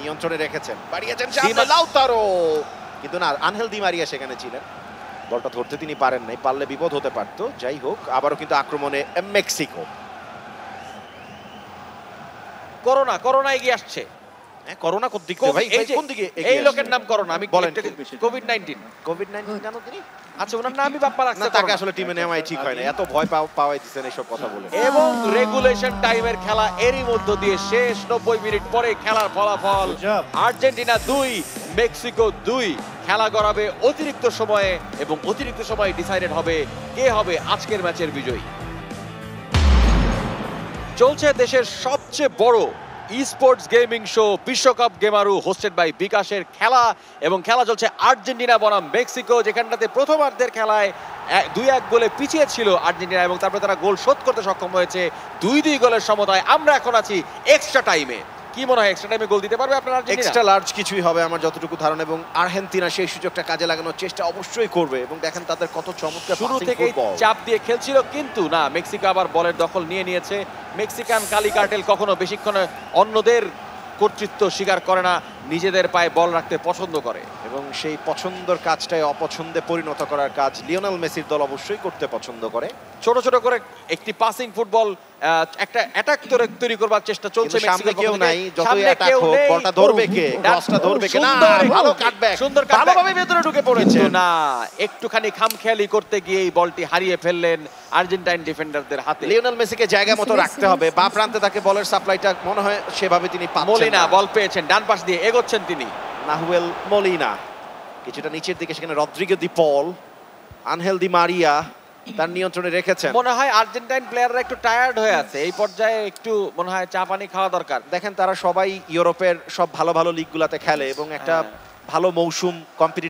নিয়ন্ত্রণে রেখেছেন, বাড়িয়েছেন সামনে লাউতারো, কিন্তু না, আনহেল দি মারিয়া সেখানে ছিলেন, বলটা ধরতে তিনি পারেন নাই, পারলে বিপদ হতে পারত। যাই হোক, আবারও কিন্তু আক্রমণে মেক্সিকো। করোনা এগিয়ে আসছে। করোনা কোন দিকে ভাই? কোন দিকে? এই লোকের নাম করোনা, আমি বলেন। কোভিড-19 জানো তিনি? আচ্ছা, ওনার নামই বাপ্পা রাখছে। না, তাকে আসলে টিমে নেওয়াই ঠিক হয় না, এত ভয় পাওয়াই দিচ্ছেন এইসব কথা বলে। এবং রেগুলেশন টাইমের খেলা, এরই মধ্য দিয়ে শেষ 90 মিনিট পরে খেলার ফলাফল আর্জেন্টিনা 2 মেক্সিকো 2। খেলা গড়াবে অতিরিক্ত সময়ে এবং অতিরিক্ত সময়ে ডিসাইডেড হবে কে হবে আজকের ম্যাচের বিজয়ী। চলছে দেশের সবচেয়ে বড় ই-স্পোর্টস গেমিং শো বিশ্বকাপ গেমারু, হোস্টেড বাই বিকাশের খেলা, এবং খেলা চলছে আর্জেন্টিনা বনাম মেক্সিকো, যেখানটাতে প্রথমার্ধের খেলায় 2-1 গোলে পিছিয়ে ছিল আর্জেন্টিনা এবং তারপরে তারা গোল শোধ করতে সক্ষম হয়েছে 2-2 গোলের সমতায়। আমরা এখন আছি এক্সট্রা টাইমে। কি মনে হয়, এক্সট্রা টাইমে গোল দিতে পারবে আপনার আর্জেন্টিনা? এক্সট্রা লার্জ কিছুই হবে আমার যতটুকু ধারণা, এবং আর্জেন্টিনা সেই সুযোগটা কাজে লাগানোর চেষ্টা অবশ্যই করবে। এবং দেখেন তাদের কত চমৎকার শুরু থেকেই চাপ দিয়ে খেলছিল, কিন্তু না, মেক্সিকো আবার বলের দখল নিয়েছে। মেক্সিকান কালি কার্টেল কখনো বেশিক্ষণ অন্যদের কর্তৃত্ব স্বীকার করে না, নিজেদের পায়ে বল রাখতে পছন্দ করে, এবং সেই পছন্দের কাজটাই অপছন্দে পরিণত করার কাজ লিওনেল মেসির দল অবশ্যই করতে পছন্দ করে। ছোট ছোট করে একটি পাসিং ফুটবল, একটা অ্যাটাক তৈরি করবার চেষ্টা চলছে। সামনে কেউ নাই, যতই অ্যাটাক হোক বলটা ধরবে কে? ক্রসটা ধরবে কে? না, ভালো কাটব্যাক, সুন্দর ভালোভাবে ভেতরে ঢুকে পড়েছে। না, একটুখানি খামখেয়ালি করতে গিয়ে এই বলটি হারিয়ে ফেললেন আর্জেন্টাইন ডিফেন্ডারদের হাতে। লিওনেল মেসিকে জায়গা মতো রাখতে হবে, বাঁ প্রান্তে তাকে বলের সাপ্লাইটা মনে হয় সেভাবে তিনি পাচ্ছেন না। মলিনা বল পেয়েছেন, ডান পাশ দিয়ে এগোচ্ছেন তিনি। নাহুয়েল মলিনা কিছুটা নিচের দিকে, সেখানে রদ্রিগো দি পল, আনহেল দি মারিয়া তার নিয়ন্ত্রণে রেখেছেন। মনে হয় আর্জেন্টাইন প্লেয়াররা একটু টায়ার্ড হয়ে আছে, এই পর্যায়ে একটু মনে হয় চা পানি খাওয়া দরকার। দেখেন, তারা সবাই ইউরোপের সব ভালো ভালো লিগগুলোতে খেলে এবং একটা ভালো মৌসুম কম্পিটিটিভ